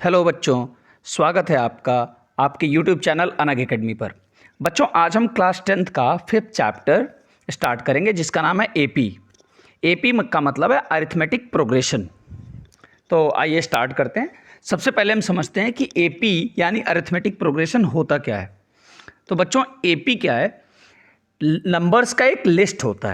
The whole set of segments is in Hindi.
हेलो बच्चों, स्वागत है आपका आपके YouTube चैनल अनग एकेडमी पर। बच्चों, आज हम क्लास 10th का 5th चैप्टर स्टार्ट करेंगे जिसका नाम है एपी। एपी का मतलब है अरिथमेटिक प्रोग्रेशन। तो आइए स्टार्ट करते हैं। सबसे पहले हम समझते हैं कि एपी यानी अरिथमेटिक प्रोग्रेशन होता क्या है। तो बच्चों, एपी क्या है? नंबर्स का एक लिस्ट होता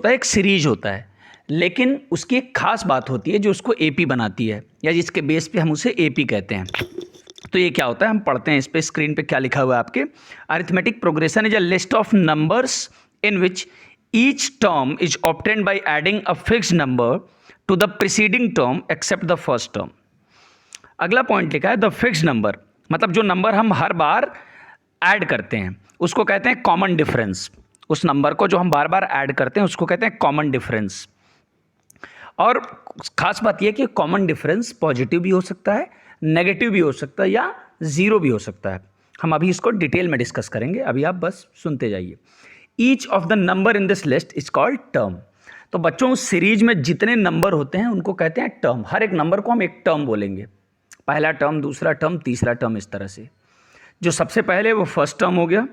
है, एक सीरीज होता है, लेकिन उसकी एक खास बात होती है जो उसको एपी बनाती है या जिसके बेस पे हम उसे एपी कहते हैं। तो ये क्या होता है, हम पढ़ते हैं। इस पे स्क्रीन पे क्या लिखा हुआ है आपके। Arithmetic progression is a list of numbers in which each term is obtained by adding a fixed number to the preceding term except the first term. अगला पॉइंट लिखा है द फिक्स्ड नंबर, मतलब जो नंबर हम हर बार ऐड करते हैं उसको कहते हैं कॉमन डिफरेंस। उस नंबर को जो हम बार बार ऐड करते हैं उसको कहते हैं कॉमन डिफरेंस। और खास बात यह कि कॉमन डिफरेंस पॉजिटिव भी हो सकता है, नेगेटिव भी हो सकता है या जीरो भी हो सकता है। हम अभी इसको डिटेल में डिस्कस करेंगे, अभी आप बस सुनते जाइए। Each of the number in this list is called term. तो बच्चों, उस सीरीज में जितने नंबर होते हैं उनको कहते हैं टर्म। हर एक नंबर को हम एक टर्म बोलेंगे, पहला टर्म, दूसरा टर्म, तीसरा टर्म, इस तरह से। जो सबसे पहले वो फर्स्ट टर्म हो गया।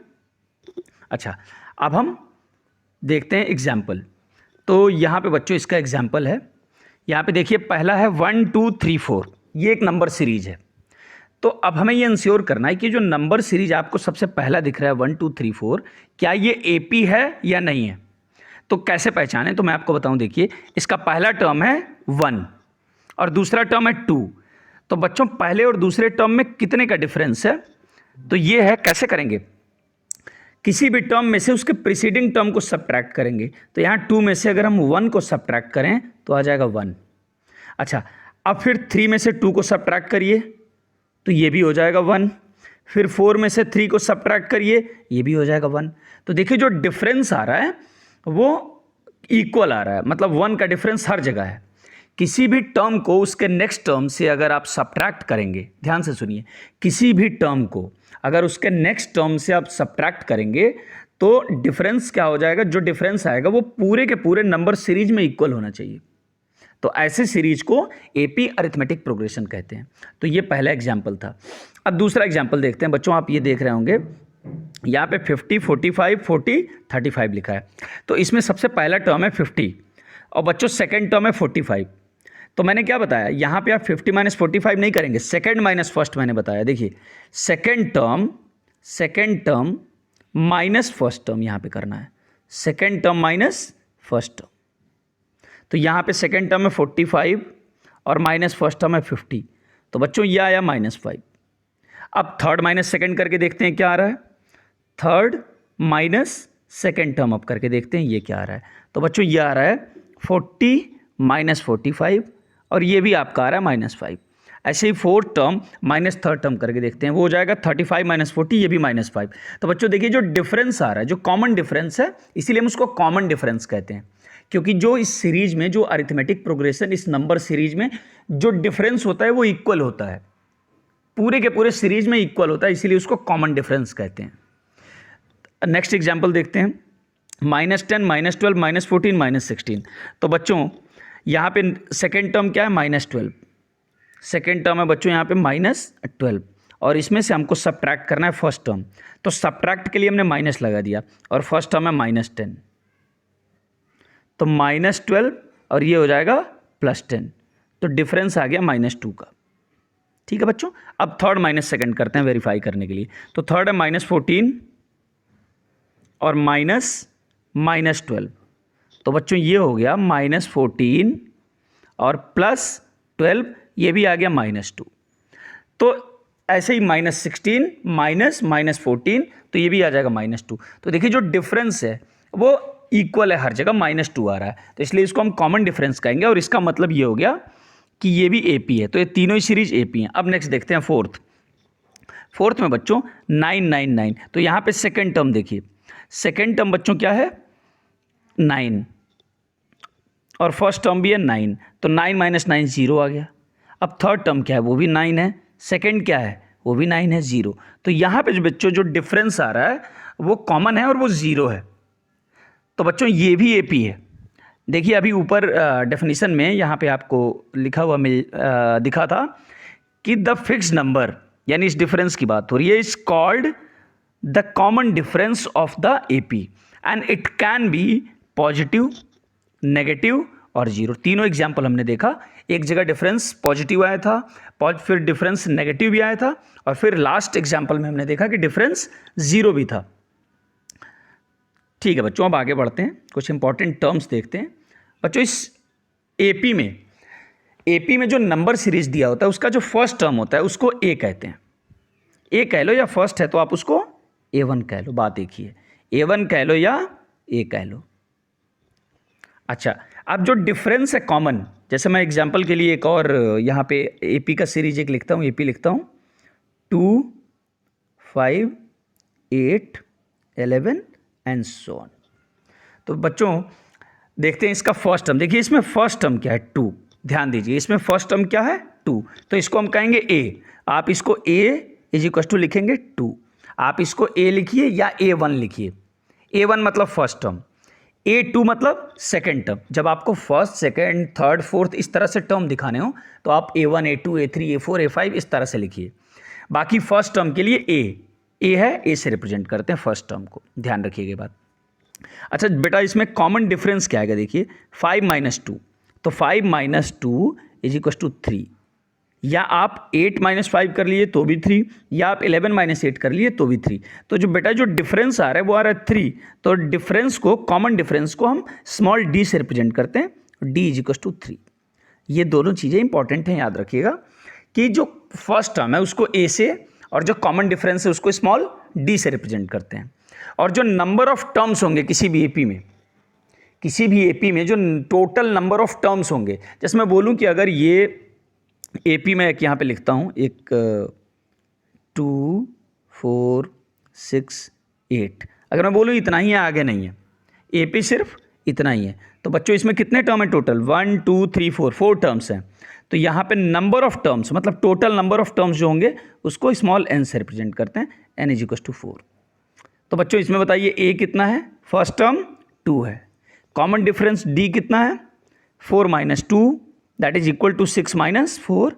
अच्छा, अब हम देखते हैं एग्जाम्पल। तो यहाँ पे बच्चों इसका एग्जाम्पल है। यहाँ पे देखिए, पहला है 1 2 3 4, ये एक नंबर सीरीज है। तो अब हमें ये इंश्योर करना है कि जो नंबर सीरीज आपको सबसे पहला दिख रहा है 1 2 3 4, क्या ये एपी है या नहीं है। तो कैसे पहचानें, तो मैं आपको बताऊं। देखिए, इसका पहला टर्म है 1 और दूसरा टर्म है 2। तो बच्चों, पहले और दूसरे टर्म में कितने का डिफरेंस है, तो ये है। कैसे करेंगे, किसी भी टर्म में से उसके प्रीसीडिंग टर्म को सब्ट्रैक्ट करेंगे। तो यहाँ 2 में से अगर हम 1 को सब्ट्रैक्ट करें तो आ जाएगा 1। अच्छा, अब फिर 3 में से 2 को सब्ट्रैक्ट करिए तो ये भी हो जाएगा 1। फिर 4 में से 3 को सब्ट्रैक्ट करिए, ये भी हो जाएगा 1। तो देखिए, जो डिफरेंस आ रहा है वो इक्वल आ रहा है, मतलब 1 का डिफरेंस हर जगह है। किसी भी टर्म को उसके नेक्स्ट टर्म से अगर आप सब्ट्रैक्ट करेंगे, ध्यान से सुनिए, किसी भी टर्म को अगर उसके नेक्स्ट टर्म से आप सब्ट्रैक्ट करेंगे तो डिफरेंस क्या हो जाएगा, जो डिफरेंस आएगा वो पूरे के पूरे नंबर सीरीज में इक्वल होना चाहिए। तो ऐसे सीरीज को एपी अरिथमेटिक प्रोग्रेशन कहते हैं। तो ये पहला एग्जाम्पल था। अब दूसरा एग्जाम्पल देखते हैं। बच्चों, आप ये देख रहे होंगे यहाँ पे 50 45 40 35 लिखा है। तो इसमें सबसे पहला टर्म है 50 और बच्चों सेकेंड टर्म है 45। तो मैंने क्या बताया, यहाँ पे आप 50 माइनस 45 नहीं करेंगे, सेकेंड माइनस फर्स्ट मैंने बताया। देखिए, second term minus first term यहाँ पे करना है, second term minus first term. तो यहाँ पे सेकेंड टर्म है 45 और माइनस फर्स्ट टर्म है 50। तो बच्चों ये आया -5। अब थर्ड माइनस सेकेंड करके देखते हैं क्या आ रहा है। Third minus second term up करके देखते हैं ये क्या आ रहा है। तो बच्चों ये आ रहा है 40 माइनस 45 और ये भी आपका आ रहा है -5। ऐसे ही fourth term minus third term करके देखते हैं, वो हो जाएगा 35 माइनस 40, ये भी -5। तो बच्चों देखिए, जो डिफरेंस आ रहा है, जो कॉमन डिफरेंस है, इसीलिए हम उसको कॉमन डिफरेंस कहते हैं। क्योंकि जो इस सीरीज में, जो अरिथमेटिक प्रोग्रेशन इस नंबर सीरीज में जो डिफरेंस होता है वो इक्वल होता है, पूरे के पूरे सीरीज में इक्वल होता है, इसीलिए उसको कॉमन डिफरेंस कहते हैं। नेक्स्ट एग्जाम्पल देखते हैं। -10 -12 -14 -16। तो बच्चों यहाँ पे सेकेंड टर्म क्या है, -12। सेकेंड टर्म है बच्चों यहाँ पे -12 और इसमें से हमको सब्ट्रैक्ट करना है फर्स्ट टर्म। तो सब्ट्रैक्ट के लिए हमने माइनस लगा दिया और फर्स्ट टर्म है -10। तो -12 और ये हो जाएगा +10। तो डिफरेंस आ गया -2 का। ठीक है बच्चों। अब थर्ड माइनस सेकेंड करते हैं वेरीफाई करने के लिए। तो थर्ड है -14 और -12। तो बच्चों ये हो गया -14 और +12, ये भी आ गया -2। तो ऐसे ही -16 -14, तो ये भी आ जाएगा -2। तो देखिए, जो डिफरेंस है वो इक्वल है हर जगह, -2 आ रहा है। तो इसलिए इसको हम कॉमन डिफरेंस कहेंगे और इसका मतलब ये हो गया कि ये भी एपी है। तो ये तीनों ही सीरीज एपी हैं। अब नेक्स्ट देखते हैं फोर्थ में बच्चों 9 9 9। तो यहाँ पे सेकेंड टर्म देखिए, सेकेंड टर्म बच्चों क्या है, 9 और फर्स्ट टर्म भी है 9। तो 9 माइनस 9 0 आ गया। अब थर्ड टर्म क्या है, वो भी 9 है। सेकेंड क्या है, वो भी 9 है, 0। तो यहाँ पे जो बच्चों जो डिफरेंस आ रहा है वो कॉमन है और वो 0 है। तो बच्चों ये भी एपी है। देखिए अभी ऊपर डेफिनेशन में यहाँ पे आपको लिखा हुआ दिखा था कि द फिक्स्ड नंबर, यानी इस डिफरेंस की बात हो रही है, is called the common difference of the AP and it can be positive, negative और जीरो। तीनों एग्जाम्पल हमने देखा, एक जगह डिफरेंस पॉजिटिव आया था, फिर डिफरेंस नेगेटिव भी आया था, और फिर लास्ट एग्जाम्पल में हमने देखा कि डिफरेंस जीरो भी था। ठीक है बच्चों, अब आगे बढ़ते हैं, कुछ इंपॉर्टेंट टर्म्स देखते हैं। बच्चों इस एपी में जो नंबर सीरीज दिया होता है उसका जो फर्स्ट टर्म होता है उसको ए कहते हैं। ए कह लो या फर्स्ट है तो आप उसको A1 कह लो, बात एक ही है, A1 कह लो या ए कह लो। अच्छा, अब जो डिफरेंस है कॉमन, जैसे मैं एग्जांपल के लिए एक और यहाँ पे एपी का सीरीज एक लिखता हूँ, एपी लिखता हूँ 2, 5, 8, 11 एंड सो ऑन। तो बच्चों देखते हैं इसका फर्स्ट टर्म। देखिए इसमें फर्स्ट टर्म क्या है, 2। ध्यान दीजिए इसमें फर्स्ट टर्म क्या है, 2। तो इसको हम कहेंगे ए। आप इसको a इज इक्वल टू लिखेंगे 2। आप इसको a लिखिए या A1 लिखिए। A1 मतलब फर्स्ट टर्म, A2 मतलब सेकेंड टर्म। जब आपको फर्स्ट, सेकेंड, थर्ड, फोर्थ इस तरह से टर्म दिखाने हो तो आप A1, A2, A3, A4, A5 इस तरह से लिखिए। बाकी फर्स्ट टर्म के लिए ए है, ए से रिप्रेजेंट करते हैं फर्स्ट टर्म को, ध्यान रखिएगा बात। अच्छा बेटा इसमें कॉमन डिफरेंस क्या आएगा, देखिए 5 - 2, तो 5 - 2 इज इक्वल टू 3, या आप 8 - 5 कर लिए तो भी 3, या आप 11 - 8 कर लिए तो भी 3। तो जो बेटा जो डिफरेंस आ रहा है वो आ रहा है 3। तो डिफरेंस को, कॉमन डिफरेंस को हम स्मॉल d से रिप्रेजेंट करते हैं, d इज इक्वल टू 3। ये दोनों चीज़ें इंपॉर्टेंट हैं, याद रखिएगा कि जो फर्स्ट टर्म है उसको a से और जो कॉमन डिफरेंस है उसको स्मॉल d से रिप्रेजेंट करते हैं। और जो नंबर ऑफ टर्म्स होंगे किसी भी एपी में, जो टोटल नंबर ऑफ टर्म्स होंगे, जैसे मैं बोलूं कि अगर ये एपी में एक यहाँ पे लिखता हूँ, एक 2, 4, 6, 8, अगर मैं बोलूँ इतना ही है, आगे नहीं है, एपी सिर्फ इतना ही है, तो बच्चों इसमें कितने टर्म है टोटल, 1, 2, 3, 4 टर्म्स हैं। तो यहाँ पे नंबर ऑफ टर्म्स मतलब टोटल नंबर ऑफ टर्म्स जो होंगे उसको स्मॉल n से रिप्रेजेंट करते हैं, n इज इक्वल टू 4। तो बच्चों इसमें बताइए a कितना है, फर्स्ट टर्म 2 है, कॉमन डिफरेंस d कितना है, 4 - 2 दैट इज इक्वल टू 6 - 4,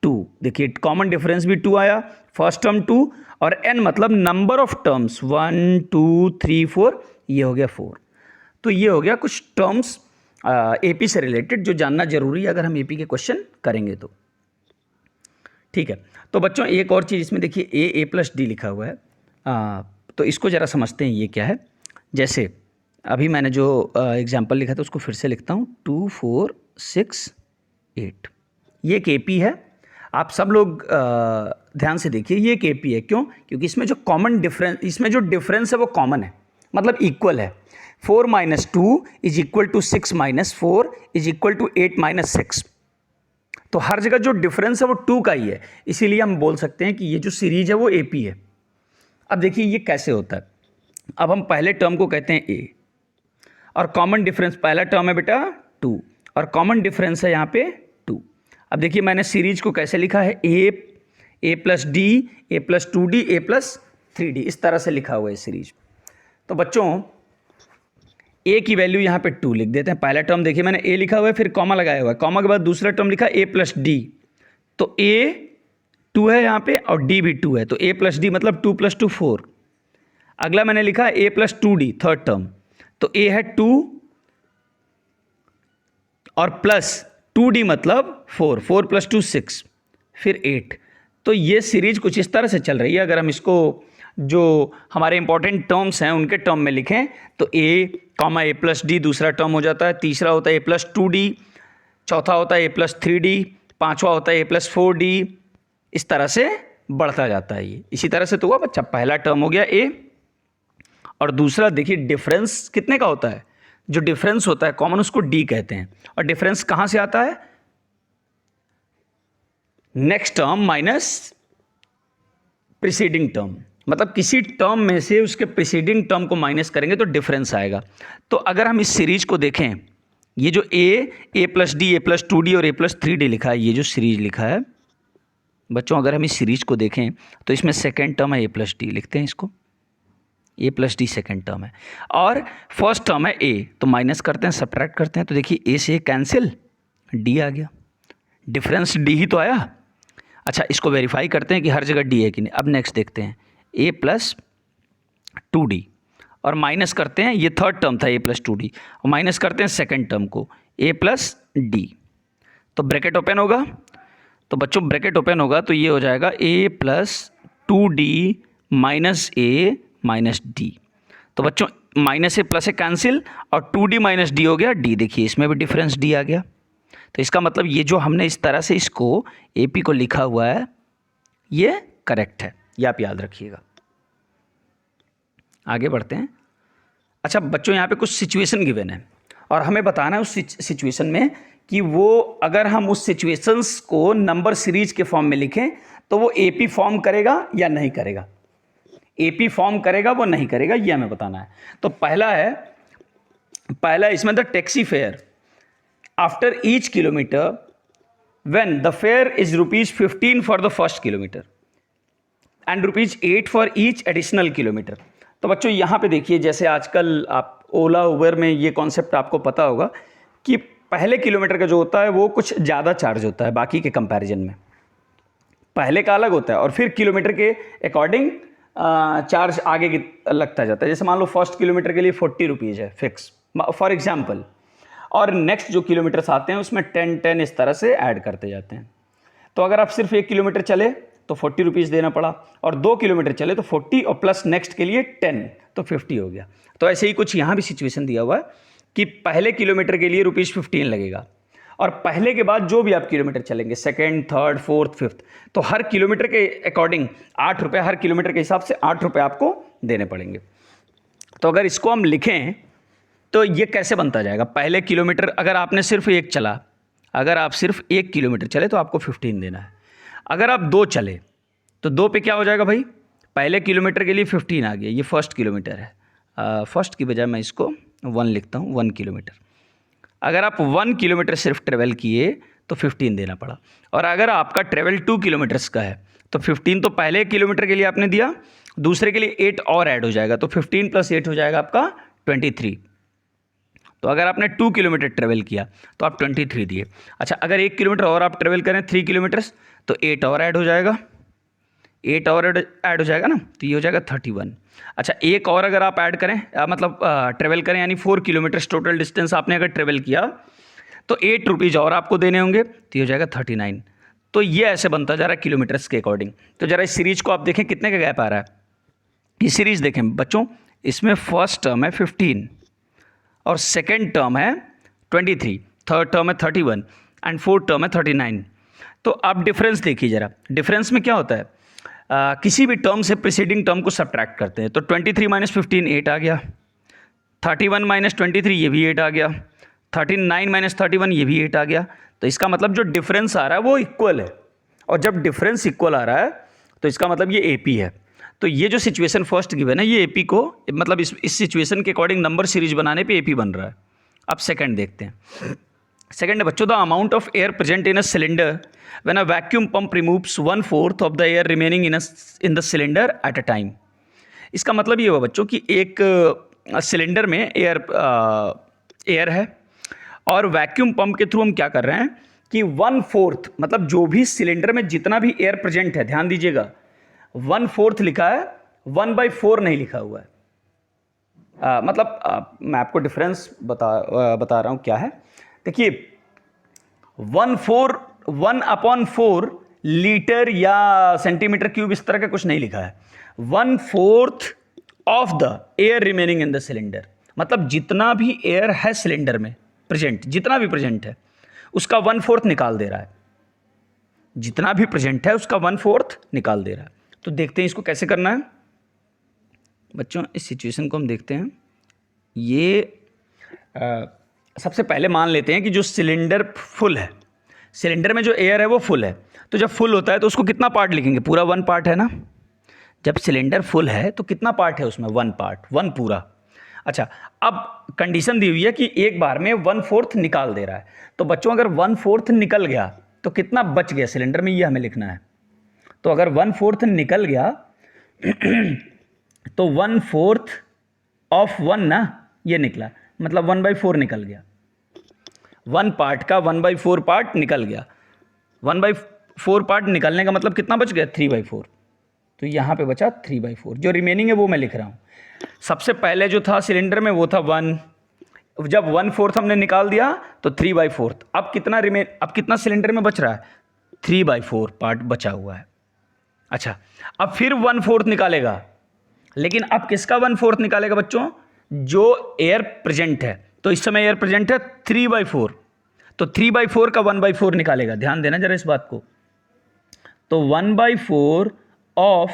2। देखिए कॉमन डिफरेंस भी 2 आया, फर्स्ट टर्म 2, और n मतलब नंबर ऑफ टर्म्स 1, 2, 3, 4, ये हो गया 4। तो ये हो गया कुछ टर्म्स एपी से रिलेटेड जो जानना जरूरी है अगर हम एपी के क्वेश्चन करेंगे तो। ठीक है, तो बच्चों एक और चीज़ इसमें देखिए a + d लिखा हुआ है, तो इसको ज़रा समझते हैं ये क्या है। जैसे अभी मैंने जो एग्जाम्पल लिखा था उसको फिर से लिखता हूँ, 2, 4, 6, 8, ये एक एपी है। आप सब लोग ध्यान से देखिए, ये एक एपी है, क्यों? क्योंकि इसमें जो कॉमन डिफरेंस, इसमें जो डिफरेंस है वो कॉमन है, मतलब इक्वल है। 4 - 2 is equal to 6 - 4 is equal to 8 - 6। तो हर जगह जो डिफरेंस है वो 2 का ही है, इसीलिए हम बोल सकते हैं कि ये जो सीरीज है वो एपी है। अब देखिए ये कैसे होता है, अब हम पहले टर्म को कहते हैं a, और कॉमन डिफरेंस, पहला टर्म है बेटा 2 और कॉमन डिफरेंस है यहाँ पे 2। अब देखिए मैंने सीरीज को कैसे लिखा है, a + d, a + 2d, a + 3d, इस तरह से लिखा हुआ है सीरीज। तो बच्चों a की वैल्यू यहाँ पे 2 लिख देते हैं। पहला टर्म देखिए मैंने a लिखा हुआ है, फिर कॉमा लगाया हुआ है, कॉमा के बाद दूसरा टर्म लिखा a + d, तो a 2 है यहाँ पे और d भी 2 है, तो a + d मतलब 2 + 2 4। अगला मैंने लिखा a + 2d, थर्ड टर्म, तो a है 2 और प्लस 2d मतलब 4, 4 + 2 6, फिर 8। तो ये सीरीज कुछ इस तरह से चल रही है। अगर हम इसको जो हमारे इंपॉर्टेंट टर्म्स हैं उनके टर्म में लिखें तो a, a + d दूसरा टर्म हो जाता है, तीसरा होता है a + 2d, चौथा होता है a + 3d, पांचवा होता है a + 4d, इस तरह से बढ़ता जाता है ये। इसी तरह से तो हुआ बच्चा, पहला टर्म हो गया a, और दूसरा देखिए डिफरेंस कितने का होता है, जो डिफरेंस होता है कॉमन उसको d कहते हैं, और डिफरेंस कहां से आता है, next term minus preceding term, मतलब किसी टर्म में से उसके प्रीसीडिंग टर्म को माइनस करेंगे तो डिफरेंस आएगा। तो अगर हम इस सीरीज को देखें, ये जो a + d, a + 2d और a + 3d लिखा है, ये जो सीरीज लिखा है बच्चों, अगर हम इस सीरीज को देखें तो इसमें सेकेंड टर्म है a + d, लिखते हैं इसको, ए प्लस डी सेकेंड टर्म है, और फर्स्ट टर्म है ए, तो माइनस करते हैं, सब्ट्रैक्ट करते हैं, तो देखिए ए से कैंसिल, डी आ गया, डिफरेंस डी ही तो आया। अच्छा, इसको वेरीफाई करते हैं कि हर जगह डी है कि नहीं। अब नेक्स्ट देखते हैं ए प्लस 2d, और माइनस करते हैं, ये थर्ड टर्म था ए प्लस 2d, और माइनस करते हैं सेकेंड टर्म को ए प्लस डी, तो ब्रैकेट ओपन होगा, तो बच्चों ब्रैकेट ओपन होगा तो ये हो जाएगा ए प्लस 2d माइनस ए माइनस डी। तो बच्चों माइनस ए प्लस ए कैंसिल, और 2d माइनस डी हो गया डी, देखिए इसमें भी डिफरेंस डी आ गया। तो इसका मतलब ये जो हमने इस तरह से इसको AP को लिखा हुआ है ये करेक्ट है, ये आप याद रखिएगा। आगे बढ़ते हैं। अच्छा बच्चों, यहाँ पे कुछ सिचुएशन गिवन है और हमें बताना है उस सिचुएशन में कि वो अगर हम उस सिचुएशंस को नंबर सीरीज के फॉर्म में लिखें तो वो AP फॉर्म करेगा या नहीं करेगा, AP फॉर्म करेगा वो नहीं करेगा, ये हमें बताना है। तो पहला इसमें the taxi fare after each kilometre when the fair is ₹15 for the first kilometre and ₹8 for each additional kilometre. तो बच्चों यहाँ पे देखिए, जैसे आजकल आप ओला उबर में ये कॉन्सेप्ट आपको पता होगा कि पहले किलोमीटर का जो होता है वो कुछ ज़्यादा चार्ज होता है बाकी के कंपैरिजन में, पहले का अलग होता है और फिर किलोमीटर के अकॉर्डिंग चार्ज आगे की लगता जाता है। जैसे मान लो फर्स्ट किलोमीटर के लिए ₹40 है फिक्स फॉर एग्जांपल, और नेक्स्ट जो किलोमीटर्स आते हैं उसमें 10 इस तरह से ऐड करते जाते हैं। तो अगर आप सिर्फ 1 किलोमीटर चले तो ₹40 देना पड़ा, और 2 किलोमीटर चले तो 40 और प्लस नेक्स्ट के लिए 10 तो 50 हो गया। तो ऐसे ही कुछ यहाँ भी सिचुएशन दिया हुआ है कि पहले किलोमीटर के लिए ₹15 लगेगा, और पहले के बाद जो भी आप किलोमीटर चलेंगे सेकेंड, थर्ड, फोर्थ, फिफ्थ, तो हर किलोमीटर के अकॉर्डिंग ₹8, हर किलोमीटर के हिसाब से ₹8 आपको देने पड़ेंगे। तो अगर इसको हम लिखें तो ये कैसे बनता जाएगा, पहले किलोमीटर अगर आपने सिर्फ एक चला, अगर आप सिर्फ 1 किलोमीटर चले तो आपको 15 देना है, अगर आप 2 चले तो 2 पे क्या हो जाएगा भाई, पहले किलोमीटर के लिए 15 आ गया, ये फर्स्ट किलोमीटर है, फर्स्ट की बजाय मैं इसको 1 लिखता हूँ, 1 किलोमीटर। अगर आप 1 किलोमीटर सिर्फ ट्रेवल किए तो 15 देना पड़ा, और अगर आपका ट्रेवल 2 किलोमीटर्स का है तो 15 तो पहले किलोमीटर के लिए आपने दिया, दूसरे के लिए 8 और ऐड हो जाएगा, तो 15 + 8 हो जाएगा आपका 23। तो अगर आपने 2 किलोमीटर ट्रेवल किया तो आप 23 दिए। अच्छा, अगर 1 किलोमीटर और आप ट्रेवल करें 3 किलोमीटर्स तो 8 और ऐड हो जाएगा, 8 और ऐड हो जाएगा ना, तो ये हो जाएगा 31। अच्छा, एक और अगर आप ऐड करें मतलब ट्रेवल करें, यानी 4 किलोमीटर्स टोटल डिस्टेंस आपने अगर ट्रेवल किया तो ₹8 और आपको देने होंगे, तो ये हो जाएगा 39। तो ये ऐसे बनता जा रहा है किलोमीटर्स के अकॉर्डिंग। तो ज़रा इस सीरीज को आप देखें कितने का गैप आ रहा है, ये सीरीज देखें बच्चों, इसमें फर्स्ट टर्म है 15 और सेकेंड टर्म है 23, थर्ड टर्म है 31 एंड फोर्थ टर्म है 39। तो आप डिफरेंस देखिए ज़रा, डिफरेंस में क्या होता है, किसी भी टर्म से प्रीसीडिंग टर्म को सब्ट्रैक्ट करते हैं, तो 23 - 15 8 आ गया, 31 - 23 ये भी 8 आ गया, 39 - 31 ये भी 8 आ गया। तो इसका मतलब जो डिफरेंस आ रहा है वो इक्वल है, और जब डिफरेंस इक्वल आ रहा है तो इसका मतलब ये AP है। तो ये जो सिचुएशन फर्स्ट गिवन है ये AP को, मतलब इस सिचुएशन के अकॉर्डिंग नंबर सीरीज बनाने पे AP बन रहा है। अब सेकंड देखते हैं। सेकंड है बच्चों, the amount of air present in a cylinder when a vacuum pump removes 1/4 of the air remaining in the cylinder at a time. इसका मतलब ये हुआ बच्चों कि एक सिलेंडर में एयर है, और वैक्यूम पंप के थ्रू हम क्या कर रहे हैं कि 1/4, मतलब जो भी सिलेंडर में जितना भी एयर प्रेजेंट है, ध्यान दीजिएगा 1/4 लिखा है, 1/4 नहीं लिखा हुआ है। मैं आपको डिफरेंस बता रहा हूं क्या है। देखिए 1/4 लीटर या सेंटीमीटर क्यूब इस तरह का कुछ नहीं लिखा है, 1/4 of the air remaining in the cylinder, मतलब जितना भी एयर है सिलेंडर में प्रेजेंट, जितना भी प्रेजेंट है उसका 1/4 निकाल दे रहा है, जितना भी प्रेजेंट है उसका 1/4 निकाल दे रहा है। तो देखते हैं इसको कैसे करना है बच्चों। इस सिचुएशन को हम देखते हैं। ये सबसे पहले मान लेते हैं कि जो सिलेंडर फुल है, सिलेंडर में जो एयर है वो फुल है, तो जब फुल होता है तो उसको कितना पार्ट लिखेंगे, पूरा 1 पार्ट है ना। जब सिलेंडर फुल है तो कितना पार्ट है उसमें, 1 पार्ट, 1 पूरा। अच्छा, अब कंडीशन दी हुई है कि एक बार में 1/4 निकाल दे रहा है, तो बच्चों अगर 1/4 निकल गया तो कितना बच गया सिलेंडर में, ये हमें लिखना है। तो अगर 1/4 निकल गया तो 1/4 ऑफ 1 ना, ये निकला, मतलब 1/4 निकल गया। 1 पार्ट का 1/4 पार्ट निकल गया। 1/4 पार्ट निकलने का मतलब कितना बच गया? 3/4। तो यहाँ पे बचा 3/4। जो रिमेनिंग है वो मैं लिख रहा हूँ। सबसे पहले जो था सिलेंडर में वो था 1, जब 1/4 हमने निकाल दिया तो 3/4। अब कितना सिलेंडर में बच रहा है? 3/4 पार्ट बचा हुआ है। अच्छा, अब फिर 1/4 निकालेगा, लेकिन अब किसका 1/4 निकालेगा बच्चों? जो एयर प्रेजेंट है। तो इस समय एयर प्रेजेंट है 3/4, तो 3/4 का 1/4 निकालेगा। ध्यान देना जरा इस बात को। तो 1/4 ऑफ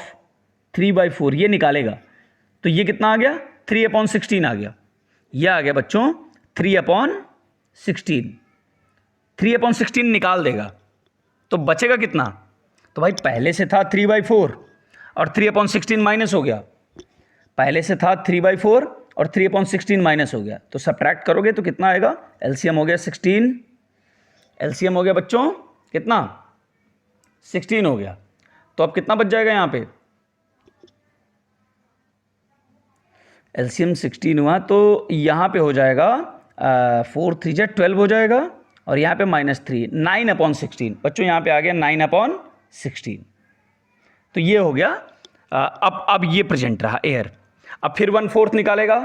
3/4 ये निकालेगा, तो ये कितना आ गया? 3/16 आ गया। ये आ गया बच्चों 3/16। 3/16 निकाल देगा तो बचेगा कितना? तो भाई पहले से था 3/4 और 3/16 माइनस हो गया। पहले से था 3/4 और 3/16 माइनस हो गया, तो सब्ट्रैक्ट करोगे तो कितना आएगा? एलसीएम हो गया 16। एलसीएम हो गया बच्चों कितना? 16 हो गया। तो अब कितना बच जाएगा यहाँ पे? एलसीएम 16 हुआ तो यहाँ पे हो जाएगा 4 3 जा 12 हो जाएगा, और यहाँ पे -3, 9/16 बच्चों, यहाँ पे आ गया 9/16। तो ये हो गया। अब ये प्रेजेंट रहा एयर। अब फिर 1/4 निकालेगा,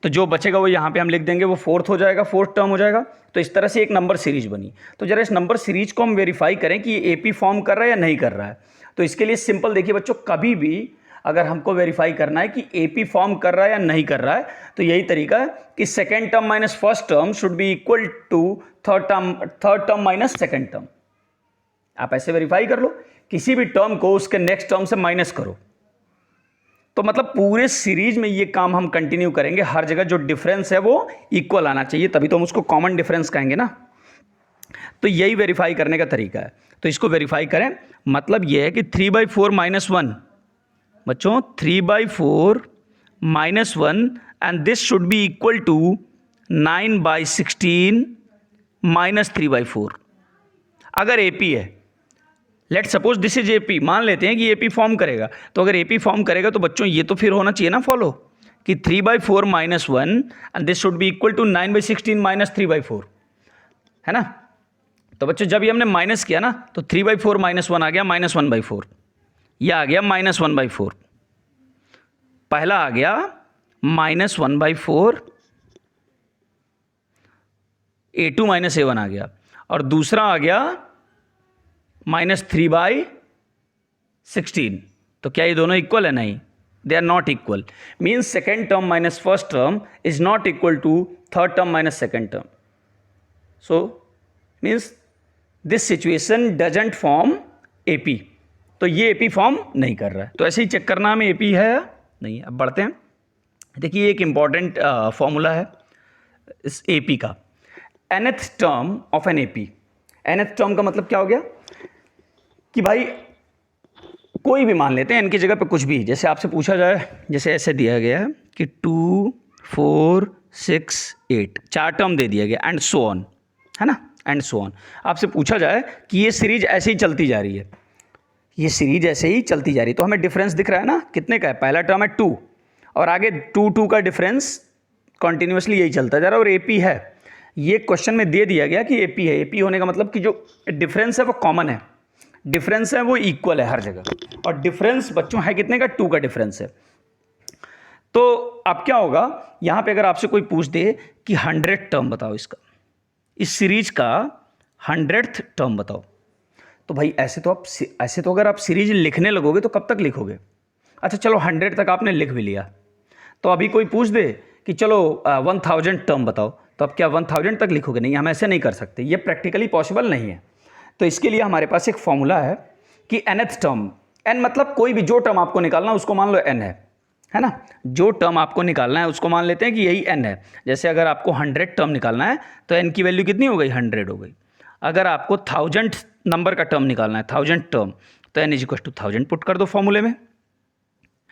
तो जो बचेगा वो यहाँ पे हम लिख देंगे, वो 4th हो जाएगा, 4th टर्म हो जाएगा। तो इस तरह से एक नंबर सीरीज बनी। तो जरा इस नंबर सीरीज को हम वेरीफाई करें कि ये एपी फॉर्म कर रहा है या नहीं कर रहा है। तो इसके लिए सिंपल देखिए बच्चों, कभी भी अगर हमको वेरीफाई करना है कि एपी फॉर्म कर रहा है या नहीं कर रहा है, तो यही तरीका है कि second term minus first term should be equal to third term minus second term. आप ऐसे वेरीफाई कर लो, किसी भी टर्म को उसके नेक्स्ट टर्म से माइनस करो। तो मतलब पूरे सीरीज में ये काम हम कंटिन्यू करेंगे। हर जगह जो डिफरेंस है वो इक्वल आना चाहिए, तभी तो हम उसको कॉमन डिफरेंस कहेंगे ना। तो यही वेरीफाई करने का तरीका है। तो इसको वेरीफाई करें, मतलब ये है कि 3/4 - 1 बच्चों, 3/4 - 1 and this should be equal to 9/16 - 3/4। अगर एपी है, let suppose this is AP, मान लेते हैं कि एपी फॉर्म करेगा। तो अगर एपी फॉर्म करेगा तो बच्चों ये तो फिर होना चाहिए ना फॉलो, कि 3/4 - 1 and this should be equal to 9/16 - 3/4, है ना। तो बच्चों जब ये हमने माइनस किया ना, तो 3/4 - 1 आ गया -1/4, यह आ गया -1/4। पहला आ गया -1/4, A2 - A1 आ गया, और दूसरा आ गया -3/16। तो क्या ये दोनों इक्वल है? नहीं, they are not equal. Means second term minus first term is not equal to third term minus second term. So means this situation doesn't form AP. तो ये एपी फॉर्म नहीं कर रहा है। तो ऐसे ही चेक करना हमें एपी है या नहीं। अब बढ़ते हैं। देखिए एक इंपॉर्टेंट फॉर्मूला है इस एपी का, nth term of an AP. nth term का मतलब क्या हो गया कि भाई कोई भी मान लेते हैं n की जगह पे कुछ भी, जैसे आपसे पूछा जाए, जैसे ऐसे दिया गया है कि 2 4 6 8 4 टर्म दे दिया गया एंड सो ऑन, है ना, एंड सो ऑन। आपसे पूछा जाए कि ये सीरीज ऐसे ही चलती जा रही है, ये सीरीज ऐसे ही चलती जा रही है, तो हमें डिफरेंस दिख रहा है ना, कितने का है? पहला टर्म है 2 और आगे 2 का डिफरेंस कॉन्टिन्यूसली यही चलता जा रहा है, और एपी है। ये क्वेश्चन में दे दिया गया कि एपी है। एपी होने का मतलब कि जो डिफरेंस है वो कॉमन है, डिफरेंस है वो इक्वल है हर जगह, और डिफरेंस बच्चों है कितने का? 2 का डिफरेंस है। तो अब क्या होगा, यहां पे अगर आपसे कोई पूछ दे कि 100th टर्म बताओ इसका, इस सीरीज का 100th टर्म बताओ, तो भाई ऐसे तो अगर आप सीरीज लिखने लगोगे तो कब तक लिखोगे? अच्छा चलो 100 तक आपने लिख भी लिया, तो अभी कोई पूछ दे कि चलो 1000 टर्म बताओ, तो अब क्या 1000 तक लिखोगे? नहीं, हम ऐसे नहीं कर सकते, ये प्रैक्टिकली पॉसिबल नहीं है। तो इसके लिए हमारे पास एक फॉर्मूला है कि nth टर्म, n मतलब कोई भी जो टर्म आपको निकालना है उसको मान लो n है ना, जो टर्म आपको निकालना है उसको मान लेते हैं कि यही n है। जैसे अगर आपको 100 टर्म निकालना है तो n की वैल्यू कितनी हो गई? 100 हो गई। अगर आपको 1000 नंबर का टर्म निकालना है, 1000 टर्म, तो n = 1000 पुट कर दो फॉर्मूले में,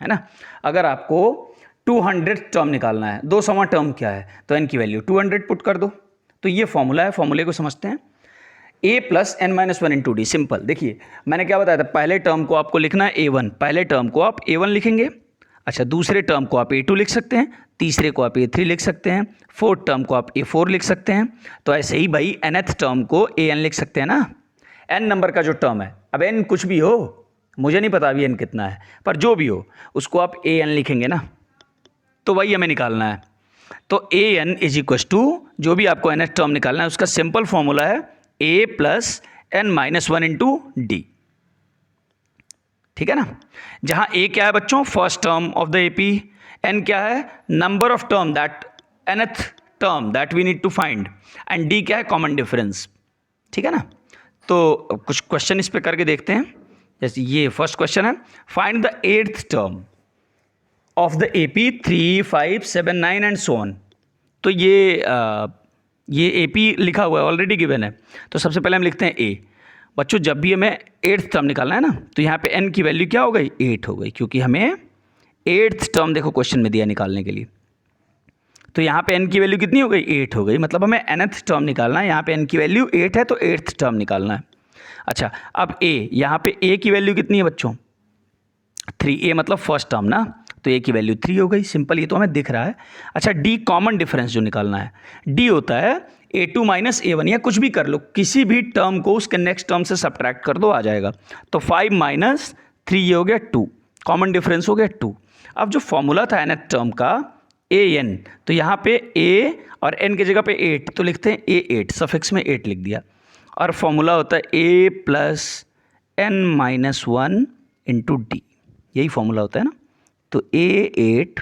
है ना। अगर आपको 200 टर्म निकालना है, 200वां टर्म क्या है, तो n की वैल्यू 200 पुट कर दो। तो ये फॉर्मूला है, फॉर्मूले को समझते हैं। a + n - 1 × d। सिंपल, देखिए मैंने क्या बताया था, पहले टर्म को आपको लिखना है a1, पहले टर्म को आप a1 लिखेंगे, अच्छा, दूसरे टर्म को आप A2 लिख सकते हैं, तीसरे को आप A3 लिख सकते हैं, फोर्थ टर्म को आप A4 लिख सकते हैं। तो ऐसे ही भाई nth टर्म को AN लिख सकते हैं ना। n नंबर का जो टर्म है, अब n कुछ भी हो, मुझे नहीं पता अभी n कितना है, पर जो भी हो उसको आप AN लिखेंगे ना, तो वही हमें निकालना है। तो AN इज इक्व टू, जो भी आपको nth टर्म निकालना है उसका सिंपल फॉर्मूला है A plus n-1 into D. ठीक है ना। जहां A क्या है बच्चों, first term of the AP, n क्या है, number of term that nth term that we need to find, and D क्या है, कॉमन डिफरेंस। ठीक है ना। तो कुछ क्वेश्चन इस पे करके देखते हैं। जैसे ये फर्स्ट क्वेश्चन है, find the 8th term of the AP 3, 5, 7, 9 and so on. तो ये AP लिखा हुआ है, ऑलरेडी गिवन है। तो सबसे पहले हम लिखते हैं A। बच्चों जब भी हमें 8th टर्म निकालना है ना, तो यहाँ पे n की वैल्यू क्या हो गई, 8 हो गई, क्योंकि हमें 8th टर्म देखो क्वेश्चन में दिया निकालने के लिए। तो यहाँ पे n की वैल्यू कितनी हो गई, 8 हो गई, मतलब हमें nth टर्म निकालना है। यहाँ पे n की वैल्यू 8 है तो 8th टर्म निकालना है। अच्छा, अब A, यहाँ पे A की वैल्यू कितनी है बच्चों, 3A मतलब फर्स्ट टर्म ना, तो A की वैल्यू 3 हो गई, सिंपल, ये तो हमें दिख रहा है। अच्छा, D कॉमन डिफरेंस जो निकालना है, D होता है A2 माइनस A1, या कुछ भी कर लो, किसी भी टर्म को उसके नेक्स्ट टर्म से सब्ट्रैक्ट कर दो, आ जाएगा। तो 5 माइनस 3, ये हो गया 2, कॉमन डिफरेंस हो गया 2। अब जो फॉर्मूला था nth टर्म का AN, तो यहाँ पे A और N की जगह पे 8, तो लिखते हैं A8, सफिक्स में 8 लिख दिया, और फॉर्मूला होता है A plus n-1 into D, यही फॉर्मूला होता है ना। तो A8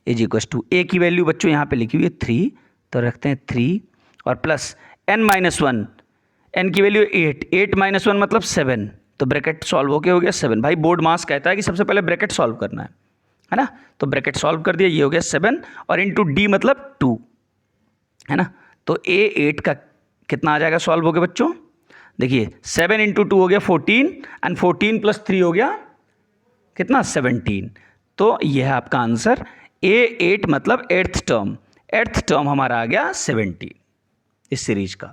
is equals to, A की वैल्यू बच्चों यहाँ पे लिखी हुई है 3, तो रखते हैं 3, और प्लस n-1, n की वैल्यू 8, 8 माइनस 1 मतलब 7, तो ब्रैकेट सॉल्व होके हो गया 7। भाई बोर्ड मास कहता है कि सबसे पहले ब्रैकेट सॉल्व करना है ना, तो ब्रैकेट सॉल्व कर दिया, ये हो गया 7, और इंटू डी मतलब 2, है ना। तो A8 का कितना आ जाएगा सॉल्व हो गया बच्चों, देखिए 7 इंटू 2 हो गया 14, एंड 14 प्लस 3 हो गया कितना, 17। तो यह है आपका आंसर, A8 मतलब 8th टर्म, 8th टर्म हमारा आ गया 17 इस सीरीज का।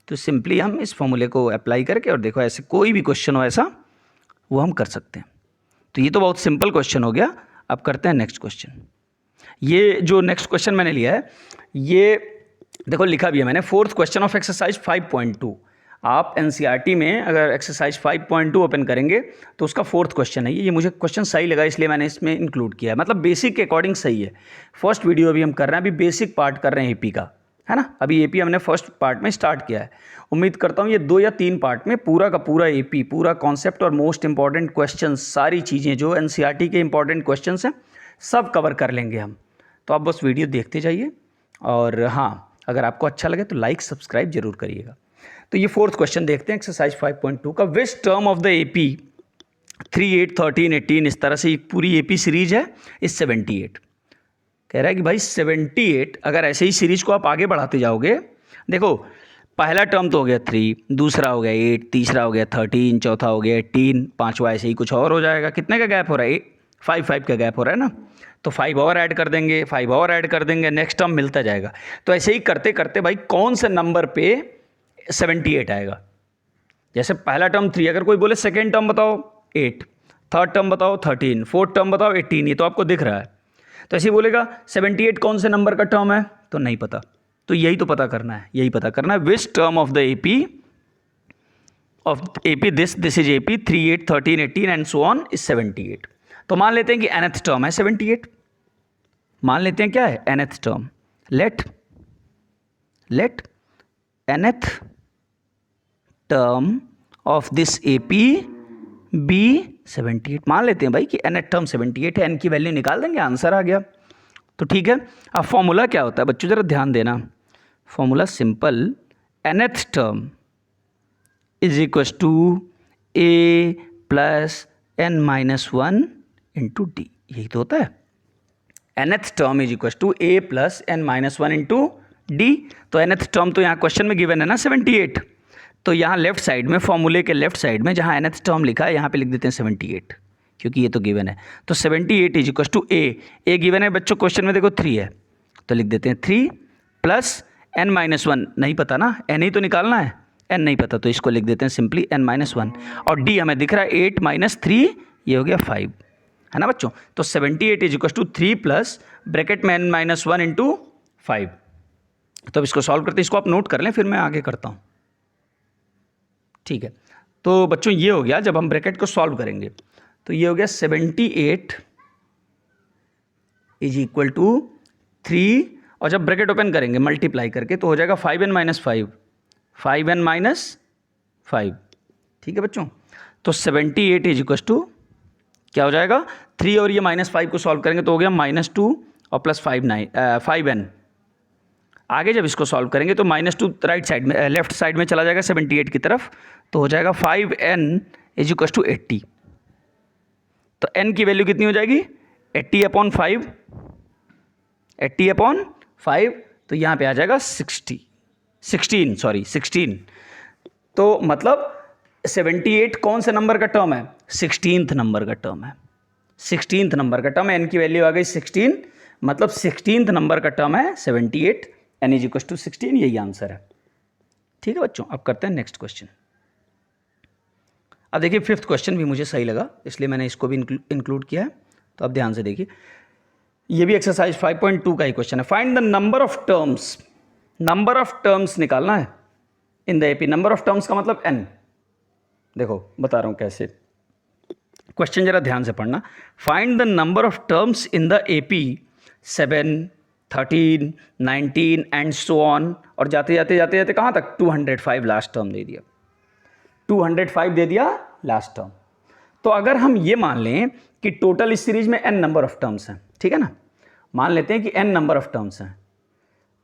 तो सिंपली हम इस फॉर्मूले को अप्लाई करके, और देखो ऐसे कोई भी क्वेश्चन हो ऐसा, वो हम कर सकते हैं। तो ये तो बहुत सिंपल क्वेश्चन हो गया। अब करते हैं नेक्स्ट क्वेश्चन। ये जो नेक्स्ट क्वेश्चन मैंने लिया है, ये देखो लिखा भी है मैंने, 4th क्वेश्चन ऑफ एक्सरसाइज 5.2। आप NCERT में अगर एक्सरसाइज 5.2 ओपन करेंगे तो उसका 4th क्वेश्चन है ये मुझे क्वेश्चन सही लगा, इसलिए मैंने इसमें इंक्लूड किया है। मतलब बेसिक के अकॉर्डिंग सही है। फर्स्ट वीडियो अभी हम कर रहे हैं, अभी बेसिक पार्ट कर रहे हैं AP का, है ना। अभी AP हमने फर्स्ट पार्ट में स्टार्ट किया है। उम्मीद करता हूँ ये 2 या 3 पार्ट में पूरा का पूरा AP, पूरा कॉन्सेप्ट और मोस्ट इंपॉर्टेंट क्वेश्चन, सारी चीज़ें जो NCERT के इंपॉर्टेंट क्वेश्चन हैं सब कवर कर लेंगे हम। तो आप बस वीडियो देखते जाइए, और हाँ अगर आपको अच्छा लगे तो लाइक सब्सक्राइब जरूर करिएगा। तो ये 4th क्वेश्चन देखते हैं एक्सरसाइज 5.2 का। Which term of the AP 3, 8, 13, 18, इस तरह से पूरी AP सीरीज है, इस 78। कह रहा है कि भाई 78, अगर ऐसे ही सीरीज को आप आगे बढ़ाते जाओगे, देखो पहला टर्म तो हो गया 3, दूसरा हो गया 8, तीसरा हो गया 13, चौथा हो गया 18, पांचवा ऐसे ही कुछ और हो जाएगा। कितने का गैप हो रहा है, 5 का गैप हो रहा है ना। तो 5 और ऐड कर देंगे, 5 और ऐड कर देंगे, नेक्स्ट टर्म मिलता जाएगा। तो ऐसे ही करते करते भाई कौन से नंबर पे 78 आएगा। जैसे पहला टर्म 3, अगर कोई बोले सेकेंड टर्म बताओ 8, थर्ड टर्म बताओ 13, फोर्थ टर्म बताओ 18, ये तो आपको दिख रहा है। तो ऐसे ही बोलेगा 78 कौन से नंबर का टर्म है, तो नहीं पता। तो यही तो पता करना है, यही पता करना है। Which term of the AP this is AP 3, 8, 13, 18 and so on is 78। तो मान लेते हैं कि nth टर्म है 78, मान लेते हैं क्या है nth term. Let nth term of this AP be 78। मान लेते हैं भाई कि nth टर्म 78 है, n की वैल्यू निकाल देंगे, आंसर आ गया। तो ठीक है। अब फॉर्मूला क्या होता है बच्चों, जरा ध्यान देना। Formula simple, nth term is equal to A plus n-1 into D, यही तो होता है। nth term is equal to A plus n-1 into D. तो nth टर्म तो यहाँ क्वेश्चन में गिवन है ना 78, तो यहाँ लेफ्ट साइड में, फॉर्मूले के लेफ्ट साइड में जहाँ nth टर्म लिखा है, यहाँ पे लिख देते हैं 78, क्योंकि ये तो गिवन है। तो 78 is equal to A given है बच्चों, क्वेश्चन में देखो 3 है, तो लिख देते हैं 3 प्लस n-1, नहीं पता ना, n ही तो निकालना है, n नहीं पता, तो इसको लिख देते हैं सिंपली n-1। और d हमें दिख रहा है 8 माइनस 3, ये हो गया 5। है ना बच्चों। तो 78 is equal to 3 plus bracket में n-1 इंटू 5। तो अब इसको सॉल्व करते हैं, इसको आप नोट कर लें, फिर मैं आगे करता हूँ। ठीक है, तो बच्चों ये हो गया, जब हम ब्रैकेट को सॉल्व करेंगे तो ये हो गया 78 इज इक्वल टू 3, और जब ब्रैकेट ओपन करेंगे मल्टीप्लाई करके तो हो जाएगा 5n - 5, 5n - 5। ठीक है बच्चों, तो 78 इज इक्वल टू क्या हो जाएगा, 3 और ये -5 को सॉल्व करेंगे तो हो गया -2 और प्लस 5n। आगे जब इसको सॉल्व करेंगे तो -2 राइट साइड में, लेफ्ट साइड में चला जाएगा 78 की तरफ, तो हो जाएगा 5n इज इक्वल टू 80। तो n की वैल्यू कितनी हो जाएगी, 80/5, 80/5, तो यहाँ पे आ जाएगा 16। तो मतलब 78 कौन से नंबर का टर्म है, 16th नंबर का टर्म है। 16th नंबर का टर्म है, n की वैल्यू आ गई 16, मतलब 16th नंबर का टर्म है 78, n इज इक्वल टू 16, यही आंसर है। ठीक है बच्चों, अब करते हैं नेक्स्ट क्वेश्चन। अब देखिए 5th क्वेश्चन भी मुझे सही लगा, इसलिए मैंने इसको भी इंक्लूड किया है। तो अब ध्यान से देखिए, ये भी एक्सरसाइज 5.2 का ही क्वेश्चन है। Find the number of terms, number of terms निकालना है in the AP. Number of terms का मतलब n। देखो बता रहा हूं कैसे, क्वेश्चन जरा ध्यान से पढ़ना। Find the number of terms in the AP 7, 13, 19 and so on, और जाते जाते कहाँ तक, 205 लास्ट टर्म दे दिया, 205 दे दिया लास्ट टर्म। तो अगर हम ये मान लें कि टोटल इस सीरीज में n नंबर ऑफ टर्म्स हैं, ठीक है ना, मान लेते हैं कि n नंबर ऑफ टर्म्स हैं।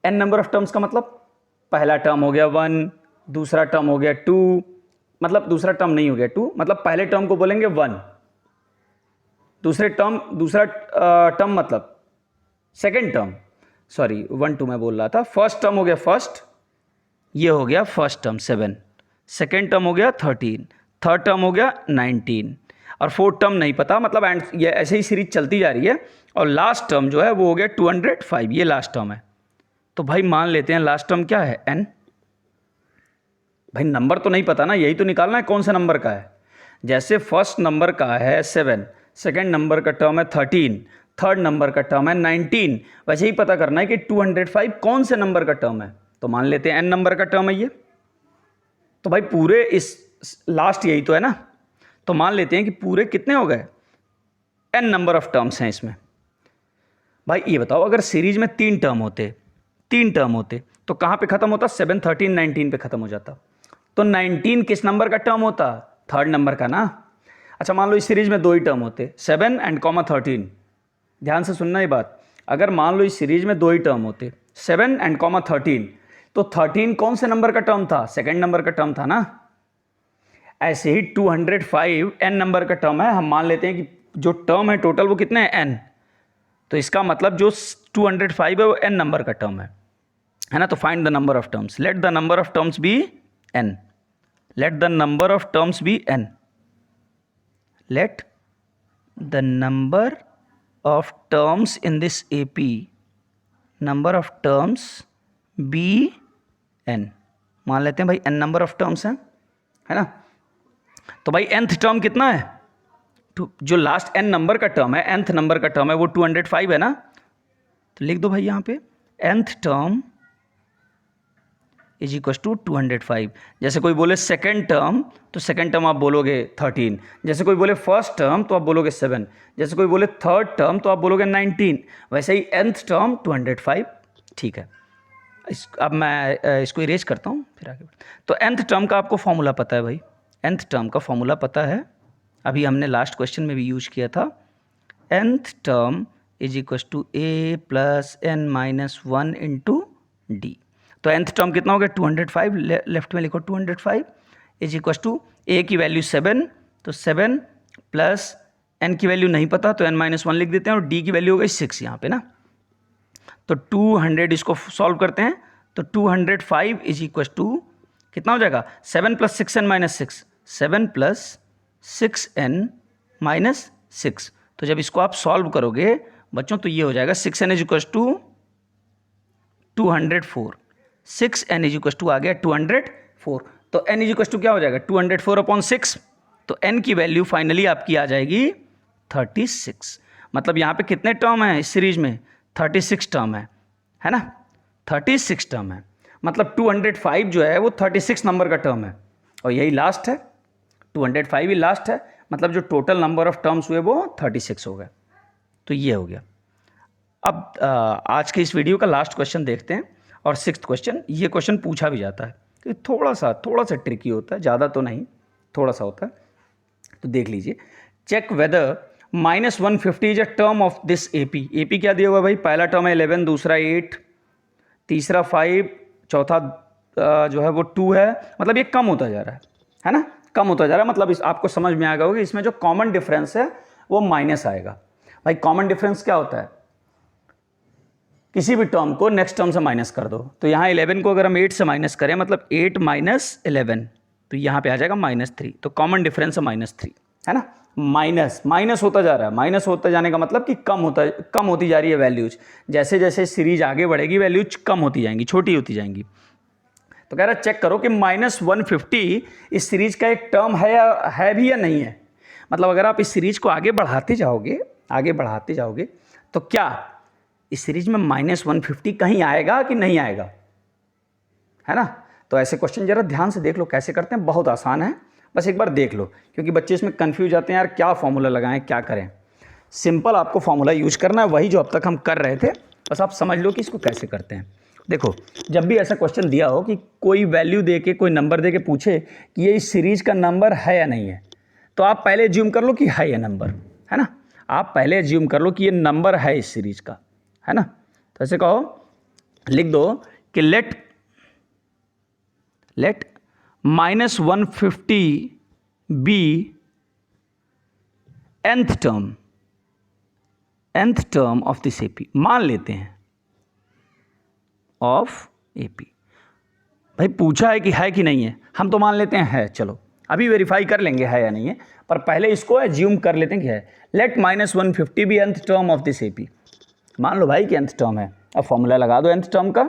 n नंबर ऑफ टर्म्स का मतलब पहला टर्म हो गया 1, दूसरा टर्म हो गया 2, मतलब दूसरा टर्म नहीं हो गया 2, मतलब पहले टर्म को बोलेंगे 1, दूसरा टर्म मतलब सेकेंड टर्म, सॉरी 1 2 मैं बोल रहा था। फर्स्ट टर्म हो गया फर्स्ट, ये हो गया फर्स्ट टर्म 7, सेकेंड टर्म हो गया 13, थर्ड टर्म हो गया 19, और फोर्थ टर्म नहीं पता, मतलब एंड ये ऐसे ही सीरीज चलती जा रही है। और लास्ट टर्म जो है वो हो गया 205, ये लास्ट टर्म है। तो भाई मान लेते हैं लास्ट टर्म क्या है, n। भाई नंबर तो नहीं पता ना, यही तो निकालना है कौन से नंबर का है। जैसे फर्स्ट नंबर का है 7, सेकेंड नंबर का टर्म है 13, थर्ड नंबर का टर्म है 19, वैसे ही पता करना है कि 205 कौन से नंबर का टर्म है। तो मान लेते हैं n नंबर का टर्म है ये। तो भाई पूरे इस लास्ट यही तो है ना, तो मान लेते हैं कि पूरे कितने हो गए, n नंबर ऑफ टर्म्स हैं इसमें। भाई ये बताओ, अगर सीरीज में 3 टर्म होते तो कहाँ पे खत्म होता, 7, 13, 19 पे खत्म हो जाता। तो 19 किस नंबर का टर्म होता, थर्ड नंबर का ना। अच्छा मान लो इस सीरीज में 2 ही टर्म होते, 7 एंड 13। ध्यान से सुनना ये बात, अगर मान लो इस सीरीज में 2 ही टर्म होते, 7 एंड 13, तो 13 कौन से नंबर का टर्म था, सेकेंड नंबर का टर्म था ना। ऐसे ही 205 n नंबर का टर्म है, हम मान लेते हैं कि जो टर्म है टोटल वो कितने हैं, n। तो इसका मतलब जो 205 है वो n नंबर का टर्म है ना। तो find the number of terms, let the number of terms be n, let the number of terms be n, let the number of terms in this AP, number of terms be n। मान लेते हैं भाई n नंबर ऑफ टर्म्स हैं, है ना। तो भाई nth टर्म कितना है, जो लास्ट n नंबर का टर्म है, nth नंबर का टर्म है वो 205 है ना। तो लिख दो भाई यहाँ पे nth term is equal to 205। जैसे कोई बोले सेकेंड टर्म, तो सेकेंड टर्म आप बोलोगे 13। जैसे कोई बोले फर्स्ट टर्म तो आप बोलोगे 7। जैसे कोई बोले थर्ड टर्म तो आप बोलोगे 19। वैसे ही nth टर्म 205। ठीक है, अब मैं इसको इरेज करता हूँ फिर आगे। तो nth टर्म का आपको फॉर्मूला पता है भाई, nth टर्म का फॉर्मूला पता है, अभी हमने लास्ट क्वेश्चन में भी यूज किया था। nth term is equal to a plus n minus 1 into D. तो nth टर्म कितना हो गया 205, लेफ्ट में लिखो 205 इज इक्वल टू a की वैल्यू 7, तो 7 प्लस n की वैल्यू नहीं पता तो n-1 लिख देते हैं, और d की वैल्यू हो गई 6 यहाँ पे ना। तो 200 इसको सॉल्व करते हैं तो 205 इज इक्वल टू कितना हो जाएगा, 7 plus 6n minus 6, 7 plus 6n minus 6। तो जब इसको आप सॉल्व करोगे बच्चों तो ये हो जाएगा 6n is equal to 204, 6n is equal to आ गया 204। तो n इज इक्वल टू क्या हो जाएगा 204/6। तो n की वैल्यू फाइनली आपकी आ जाएगी 36। मतलब यहाँ पे कितने टर्म हैं इस सीरीज में? 36 टर्म है ना? 36 टर्म है, मतलब 205 जो है वो 36 नंबर का टर्म है और यही लास्ट है। 205 ही लास्ट है, मतलब जो टोटल नंबर ऑफ टर्म्स हुए वो 36 हो गए। तो ये हो गया। अब आज के इस वीडियो का लास्ट क्वेश्चन देखते हैं और 6th क्वेश्चन। ये क्वेश्चन पूछा भी जाता है कि थोड़ा सा ट्रिकी होता है, ज़्यादा तो नहीं, थोड़ा सा होता है। तो देख लीजिए, check whether -150 is a term of this AP. AP क्या दिया हुआ भाई? पहला टर्म है 11, दूसरा 8, तीसरा 5, चौथा जो है वो 2 है। मतलब ये कम होता जा रहा है ना? कम होता जा रहा है। मतलब इस आपको समझ में आ गया होगा, इसमें जो कॉमन डिफरेंस है वो माइनस आएगा। भाई कॉमन डिफरेंस क्या होता है? किसी भी टर्म को नेक्स्ट टर्म से माइनस कर दो। तो यहाँ 11 को अगर हम 8 से माइनस करें, मतलब 8 - 11, तो यहाँ पे आ जाएगा -3। तो कॉमन डिफरेंस है -3, है ना? माइनस होता जा रहा है। माइनस होता जाने का मतलब कि कम होती जा रही है वैल्यूज। जैसे जैसे सीरीज आगे बढ़ेगी वैल्यूज कम होती जाएंगी, छोटी होती जाएंगी। तो कह रहा है चेक करो कि -150 इस सीरीज का एक टर्म है भी या नहीं है। मतलब अगर आप इस सीरीज को आगे बढ़ाते जाओगे तो क्या इस सीरीज में -150 कहीं आएगा कि नहीं आएगा, है ना? तो ऐसे क्वेश्चन जरा ध्यान से देख लो कैसे करते हैं। बहुत आसान है, बस एक बार देख लो, क्योंकि बच्चे इसमें कंफ्यूज आते हैं, यार क्या फॉर्मूला लगाएं, क्या करें। सिंपल आपको फॉर्मूला यूज करना है, वही जो अब तक हम कर रहे थे। बस आप समझ लो कि इसको कैसे करते हैं। देखो, जब भी ऐसा क्वेश्चन दिया हो कि कोई वैल्यू दे के, कोई नंबर दे के पूछे कि ये इस सीरीज का नंबर है या नहीं है, तो आप पहले एज्यूम कर लो कि है ये नंबर, है ना? आप पहले एज्यूम कर लो कि ये नंबर है इस सीरीज का, है ना? तो ऐसे कहो, लिख दो कि let -150 be nth term of this AP. मान लेते हैं ऑफ एपी। भाई पूछा है कि नहीं है, हम तो मान लेते हैं है। चलो अभी वेरीफाई कर लेंगे है या नहीं है, पर पहले इसको एज्यूम कर लेते हैं कि है। Let -150 be nth term of this AP. मान लो भाई कि nth टर्म है। अब फॉर्मूला लगा दो nth टर्म का,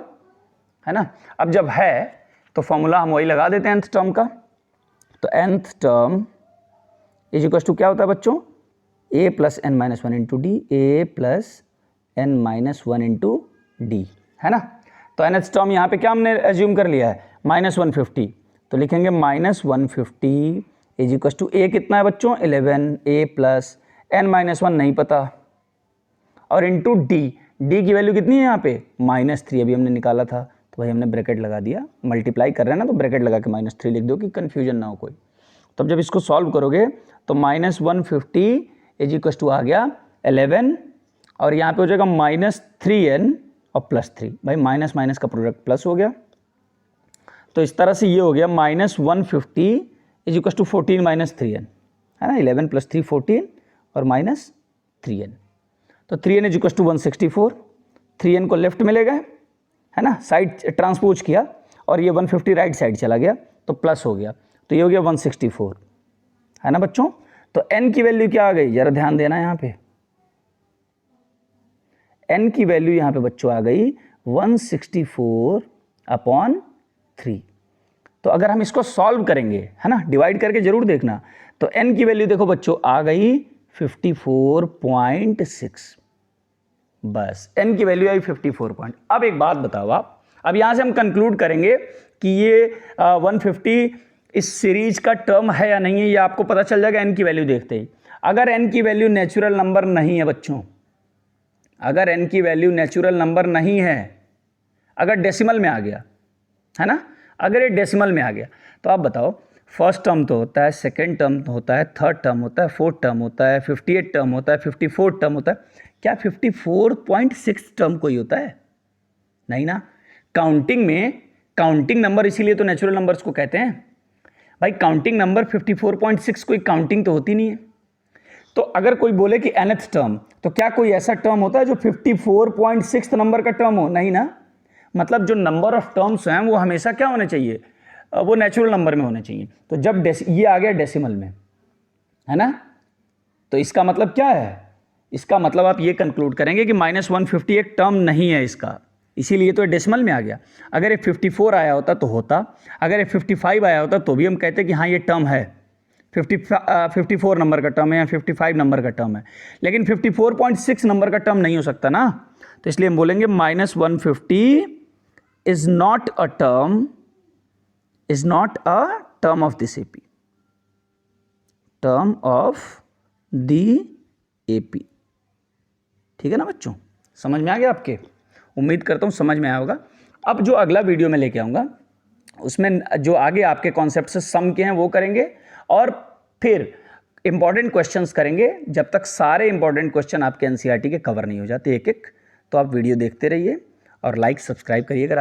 है ना? अब जब है तो फॉर्मूला हम वही लगा देते हैं nth टर्म का। तो nth term is equal to क्या होता है बच्चों? a + n-1 into D, a + n-1 into D, है ना? तो nth टर्म यहाँ पे क्या हमने एज्यूम कर लिया है? -150। तो लिखेंगे -150 इज इक्वल टू a कितना है बच्चों? 11, a + n-1 नहीं पता, और इंटू डी की वैल्यू कितनी है यहाँ पे? -3 अभी हमने निकाला था, तो भाई हमने ब्रैकेट लगा दिया। मल्टीप्लाई कर रहे हैं ना, तो ब्रैकेट लगा के -3 लिख दो कि कन्फ्यूजन ना हो कोई। तो अब जब इसको सॉल्व करोगे तो -150 इज इक्वल टू आ गया 11, और यहाँ पे हो जाएगा -3n और +3। भाई माइनस माइनस का प्रोडक्ट प्लस हो गया। तो इस तरह से ये हो गया -150 इज इक्वल टू 14 - 3n, है ना? 11 + 3 14 और -3n। तो 3n is equal to 164। 3n को लेफ्ट में ले गए, है ना? साइड ट्रांसपोज किया और ये 150 राइट साइड चला गया तो प्लस हो गया। तो ये हो गया 164, है ना बच्चों? तो n की वैल्यू क्या आ गई? जरा ध्यान देना यहाँ पे। n की वैल्यू यहाँ पे बच्चों आ गई 164/3। तो अगर हम इसको सॉल्व करेंगे, है ना, डिवाइड करके जरूर देखना, तो n की वैल्यू देखो बच्चों आ गई 54.6। बस n की वैल्यू आई 54 अब एक बात बताओ आप, अब यहां से हम कंक्लूड करेंगे कि ये 150 इस सीरीज का टर्म है या नहीं है, ये आपको पता चल जाएगा n की वैल्यू देखते ही। अगर n की वैल्यू नेचुरल नंबर नहीं है बच्चों, अगर n की वैल्यू नेचुरल नंबर नहीं है, अगर डेसिमल में आ गया, है ना, अगर ये डेसिमल में आ गया, तो आप बताओ फर्स्ट टर्म तो होता है, सेकेंड टर्म तो होता है, थर्ड टर्म होता है, फोर्थ टर्म होता है, 58 टर्म होता है, 54 टर्म होता है, क्या 54.6 टर्म कोई होता है? नहीं ना। काउंटिंग में, काउंटिंग नंबर इसीलिए तो नेचुरल नंबर्स को कहते हैं भाई। काउंटिंग नंबर 54.6 कोई काउंटिंग तो होती नहीं है। तो अगर कोई बोले कि nth टर्म, तो क्या कोई ऐसा टर्म होता है जो 54.6 नंबर का टर्म हो? नहीं ना। मतलब जो नंबर ऑफ टर्म्स हैं वो हमेशा क्या होने चाहिए? वो नेचुरल नंबर में होने चाहिए। तो जब ये आ गया डेसिमल में, है ना, तो इसका मतलब क्या है? इसका मतलब आप ये कंक्लूड करेंगे कि -150 एक टर्म नहीं है इसका, इसीलिए तो डेसिमल में आ गया। अगर ये 54 आया होता तो होता, अगर ये 55 आया होता तो भी हम कहते कि हाँ ये टर्म है, 54 नंबर का टर्म है या 55 नंबर का टर्म है, लेकिन 54.6 नंबर का टर्म नहीं हो सकता ना, तो इसलिए हम बोलेंगे -150 is not a term of this AP, term of the AP. ठीक है ना बच्चों, समझ में आ गया आपके? उम्मीद करता हूँ समझ में आया होगा। अब जो अगला वीडियो में लेके आऊँगा उसमें जो आगे आपके कॉन्सेप्ट से सम के हैं वो करेंगे, और फिर इंपॉर्टेंट क्वेश्चंस करेंगे, जब तक सारे इंपॉर्टेंट क्वेश्चन आपके एनसीईआरटी के कवर नहीं हो जाते एक एक। तो आप वीडियो देखते रहिए और लाइक सब्सक्राइब करिएगा।